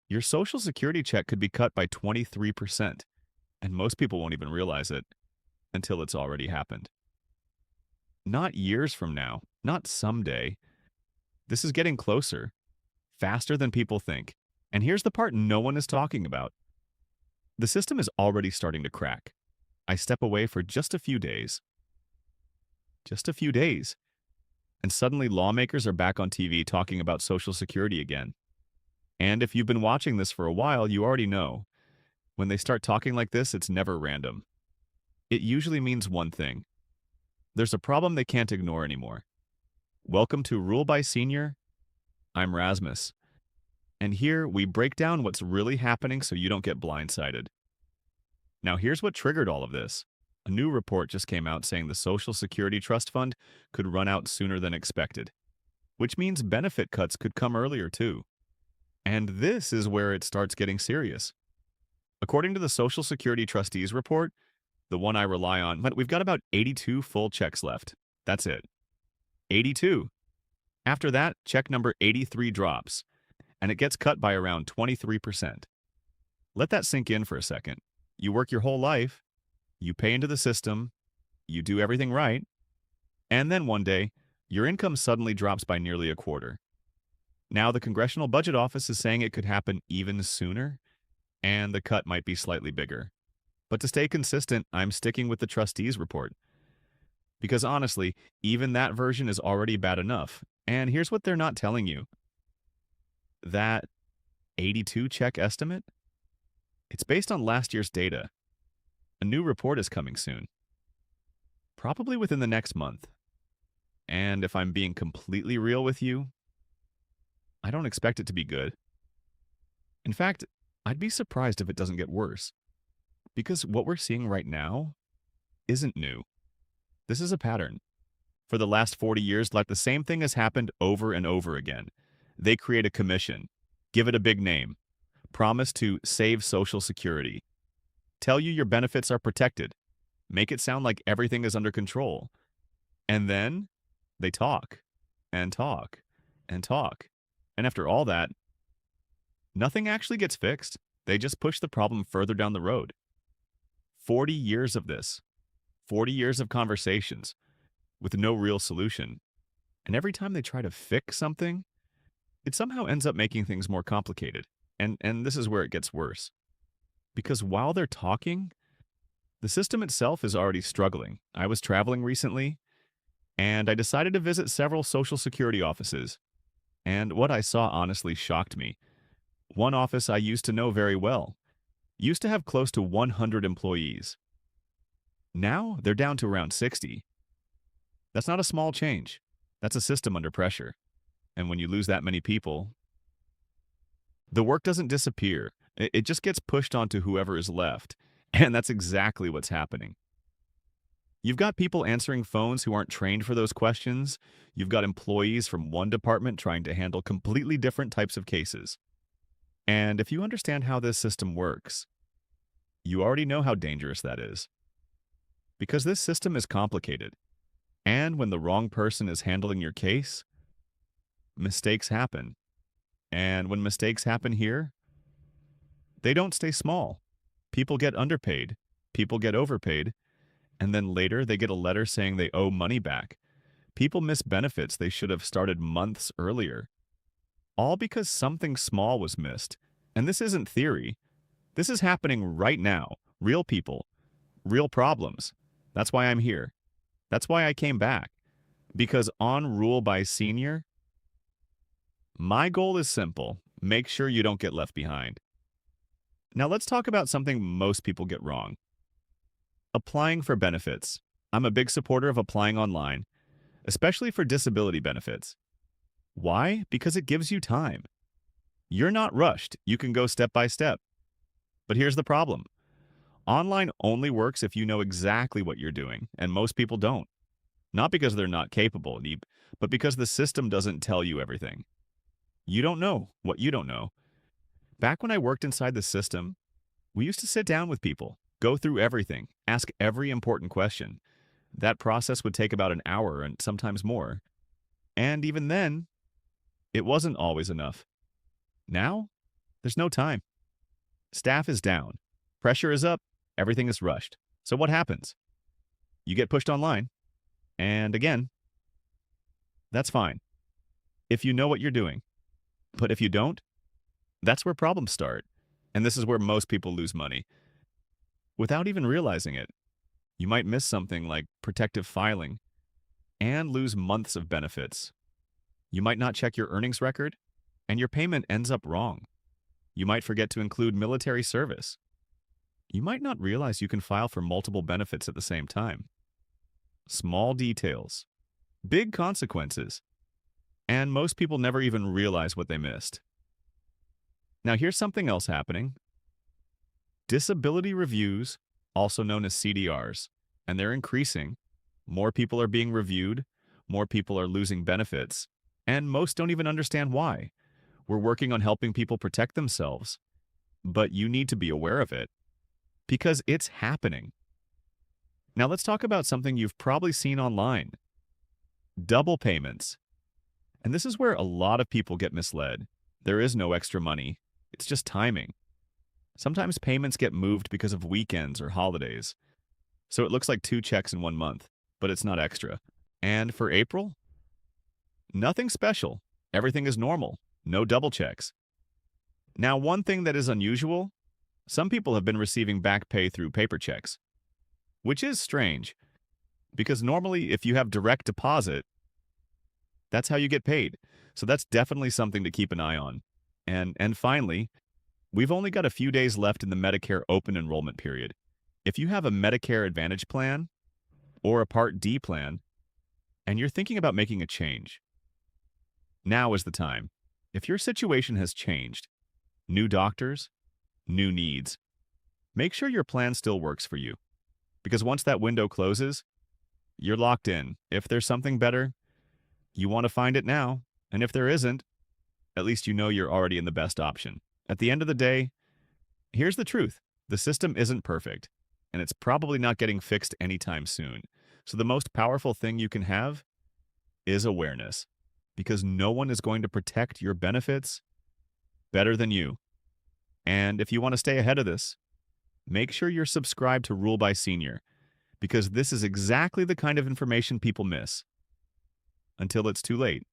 Your Social Security check could be cut by 23%, and most people won't even realize it until it's already happened. Not years from now, not someday. This is getting closer, faster than people think. And here's the part no one is talking about. The system is already starting to crack. I step away for just a few days, and suddenly lawmakers are back on TV talking about Social Security again. And if you've been watching this for a while, you already know. When they start talking like this, it's never random. It usually means one thing. There's a problem they can't ignore anymore. Welcome to Rule by Senior. I'm Rasmus. And here we break down what's really happening so you don't get blindsided. Now here's what triggered all of this. A new report just came out saying the Social Security Trust Fund could run out sooner than expected, which means benefit cuts could come earlier too. And this is where it starts getting serious. According to the Social Security Trustees report, the one I rely on, but we've got about 82 full checks left. That's it. 82. After that, check number 83 drops, and it gets cut by around 23%. Let that sink in for a second. You work your whole life, you pay into the system, you do everything right, and then one day, your income suddenly drops by nearly a quarter. Now the Congressional Budget Office is saying it could happen even sooner, and the cut might be slightly bigger. But to stay consistent, I'm sticking with the trustees report. Because honestly, even that version is already bad enough. And here's what they're not telling you. That 82 check estimate? It's based on last year's data. A new report is coming soon. Probably within the next month. And if I'm being completely real with you, I don't expect it to be good. In fact, I'd be surprised if it doesn't get worse. Because what we're seeing right now isn't new. This is a pattern. For the last 40 years, like the same thing has happened over and over again. They create a commission, give it a big name, promise to save Social Security, tell you your benefits are protected, make it sound like everything is under control. And then they talk and talk and talk. And after all that, nothing actually gets fixed. They just push the problem further down the road. 40 years of this, 40 years of conversations with no real solution. And every time they try to fix something, it somehow ends up making things more complicated. And this is where it gets worse. Because while they're talking, the system itself is already struggling. I was traveling recently, and I decided to visit several Social Security offices. And what I saw honestly shocked me. One office I used to know very well used to have close to 100 employees. Now they're down to around 60. That's not a small change. That's a system under pressure. And when you lose that many people, the work doesn't disappear. It just gets pushed onto whoever is left. And that's exactly what's happening. You've got people answering phones who aren't trained for those questions. You've got employees from one department trying to handle completely different types of cases. And if you understand how this system works, you already know how dangerous that is. Because this system is complicated. And when the wrong person is handling your case, mistakes happen. And when mistakes happen here, they don't stay small. People get underpaid, people get overpaid, and then later they get a letter saying they owe money back. People miss benefits they should have started months earlier. All because something small was missed. And this isn't theory. This is happening right now. Real people, real problems. That's why I'm here. That's why I came back. Because on Rule by Senior, my goal is simple. Make sure you don't get left behind. Now let's talk about something most people get wrong. Applying for benefits. I'm a big supporter of applying online, especially for disability benefits. Why? Because it gives you time. You're not rushed. You can go step by step. But here's the problem. Online only works if you know exactly what you're doing, and most people don't. Not because they're not capable, but because the system doesn't tell you everything. You don't know what you don't know. Back when I worked inside the system, we used to sit down with people, go through everything, ask every important question. That process would take about an hour and sometimes more. And even then, it wasn't always enough. Now, There's no time. Staff is down. Pressure is up. Everything is rushed. So what happens? You get pushed online. And again, that's fine if you know what you're doing. But if you don't, that's where problems start. And this is where most people lose money without even realizing it. You might miss something like protective filing and lose months of benefits. You might not check your earnings record, and your payment ends up wrong. You might forget to include military service. You might not realize you can file for multiple benefits at the same time. Small details, big consequences, and most people never even realize what they missed. Now, here's something else happening. Disability reviews, also known as CDRs, and they're increasing. More people are being reviewed, more people are losing benefits, and most don't even understand why. We're working on helping people protect themselves, but you need to be aware of it because it's happening. Now let's talk about something you've probably seen online. Double payments. And this is where a lot of people get misled. There is no extra money. It's just timing. Sometimes payments get moved because of weekends or holidays. So it looks like 2 checks in 1 month, but it's not extra. And for April, nothing special. Everything is normal. No double checks. Now, one thing that is unusual, some people have been receiving back pay through paper checks, which is strange because normally if you have direct deposit, that's how you get paid. So that's definitely something to keep an eye on. And finally, we've only got a few days left in the Medicare open enrollment period. If you have a Medicare Advantage plan or a Part D plan, and you're thinking about making a change, now is the time. If your situation has changed, new doctors, new needs, make sure your plan still works for you. Because once that window closes, you're locked in. If there's something better, you want to find it now. And if there isn't, at least you know you're already in the best option. At the end of the day, here's the truth. The system isn't perfect, and it's probably not getting fixed anytime soon. So the most powerful thing you can have is awareness, because no one is going to protect your benefits better than you. And if you want to stay ahead of this, make sure you're subscribed to Rule by Senior, because this is exactly the kind of information people miss until it's too late.